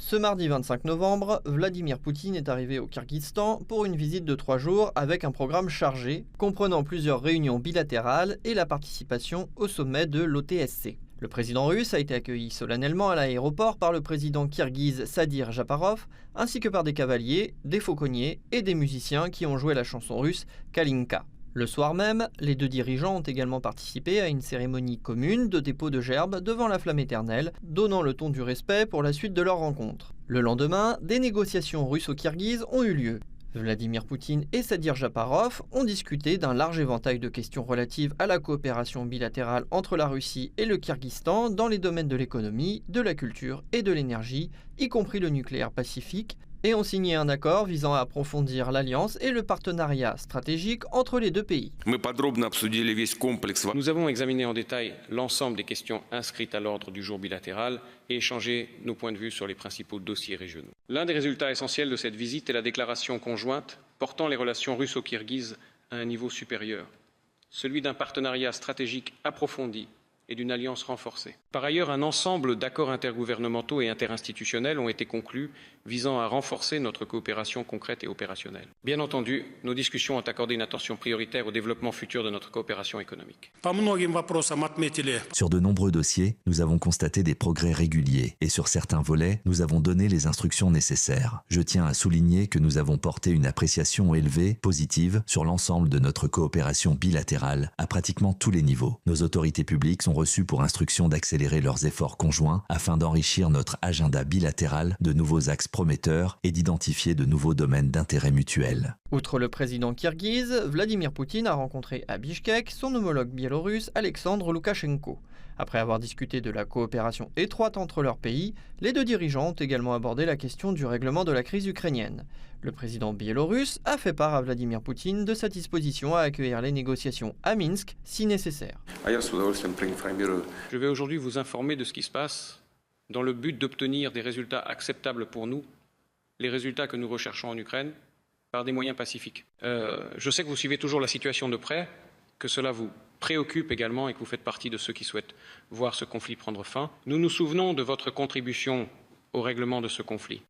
Ce mardi 25 novembre, Vladimir Poutine est arrivé au Kyrgyzstan pour une visite de 3 jours avec un programme chargé, comprenant plusieurs réunions bilatérales et la participation au sommet de l'OTSC. Le président russe a été accueilli solennellement à l'aéroport par le président kirghize Sadir Japarov, ainsi que par des cavaliers, des fauconniers et des musiciens qui ont joué la chanson russe Kalinka. Le soir même, les deux dirigeants ont également participé à une cérémonie commune de dépôt de gerbes devant la flamme éternelle, donnant le ton du respect pour la suite de leur rencontre. Le lendemain, des négociations russo-kirghizes ont eu lieu. Vladimir Poutine et Sadir Japarov ont discuté d'un large éventail de questions relatives à la coopération bilatérale entre la Russie et le Kyrgyzstan dans les domaines de l'économie, de la culture et de l'énergie, y compris le nucléaire pacifique, et ont signé un accord visant à approfondir l'alliance et le partenariat stratégique entre les deux pays. Nous avons examiné en détail l'ensemble des questions inscrites à l'ordre du jour bilatéral et échangé nos points de vue sur les principaux dossiers régionaux. L'un des résultats essentiels de cette visite est la déclaration conjointe portant les relations russo-kirghizes à un niveau supérieur, celui d'un partenariat stratégique approfondi et d'une alliance renforcée. Par ailleurs, un ensemble d'accords intergouvernementaux et interinstitutionnels ont été conclus visant à renforcer notre coopération concrète et opérationnelle. Bien entendu, nos discussions ont accordé une attention prioritaire au développement futur de notre coopération économique. Sur de nombreux dossiers, nous avons constaté des progrès réguliers et sur certains volets, nous avons donné les instructions nécessaires. Je tiens à souligner que nous avons porté une appréciation élevée, positive, sur l'ensemble de notre coopération bilatérale à pratiquement tous les niveaux. Nos autorités publiques sont reçues pour instruction d'accélérer leurs efforts conjoints afin d'enrichir notre agenda bilatéral de nouveaux axes prometteurs et d'identifier de nouveaux domaines d'intérêt mutuel. Outre le président kirghize, Vladimir Poutine a rencontré à Bichkek son homologue biélorusse Alexandre Loukachenko. Après avoir discuté de la coopération étroite entre leurs pays, les deux dirigeants ont également abordé la question du règlement de la crise ukrainienne. Le président biélorusse a fait part à Vladimir Poutine de sa disposition à accueillir les négociations à Minsk si nécessaire. Je vais aujourd'hui vous informer de ce qui se passe dans le but d'obtenir des résultats acceptables pour nous, les résultats que nous recherchons en Ukraine, par des moyens pacifiques. Je sais que vous suivez toujours la situation de près, que cela vous préoccupe également et que vous faites partie de ceux qui souhaitent voir ce conflit prendre fin. Nous nous souvenons de votre contribution au règlement de ce conflit.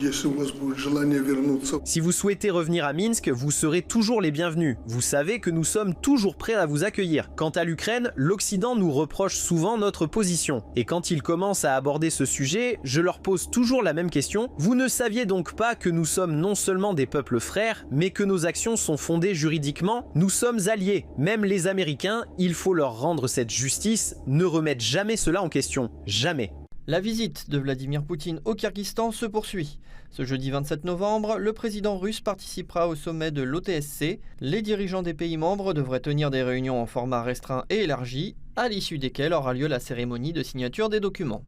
Si vous souhaitez revenir à Minsk, vous serez toujours les bienvenus. Vous savez que nous sommes toujours prêts à vous accueillir. Quant à l'Ukraine, l'Occident nous reproche souvent notre position. Et quand ils commencent à aborder ce sujet, je leur pose toujours la même question. Vous ne saviez donc pas que nous sommes non seulement des peuples frères, mais que nos actions sont fondées juridiquement? Nous sommes alliés. Même les Américains, il faut leur rendre cette justice, ne remettent jamais cela en question. Jamais. La visite de Vladimir Poutine au Kyrgyzstan se poursuit. Ce jeudi 27 novembre, le président russe participera au sommet de l'OTSC. Les dirigeants des pays membres devraient tenir des réunions en format restreint et élargi, à l'issue desquelles aura lieu la cérémonie de signature des documents.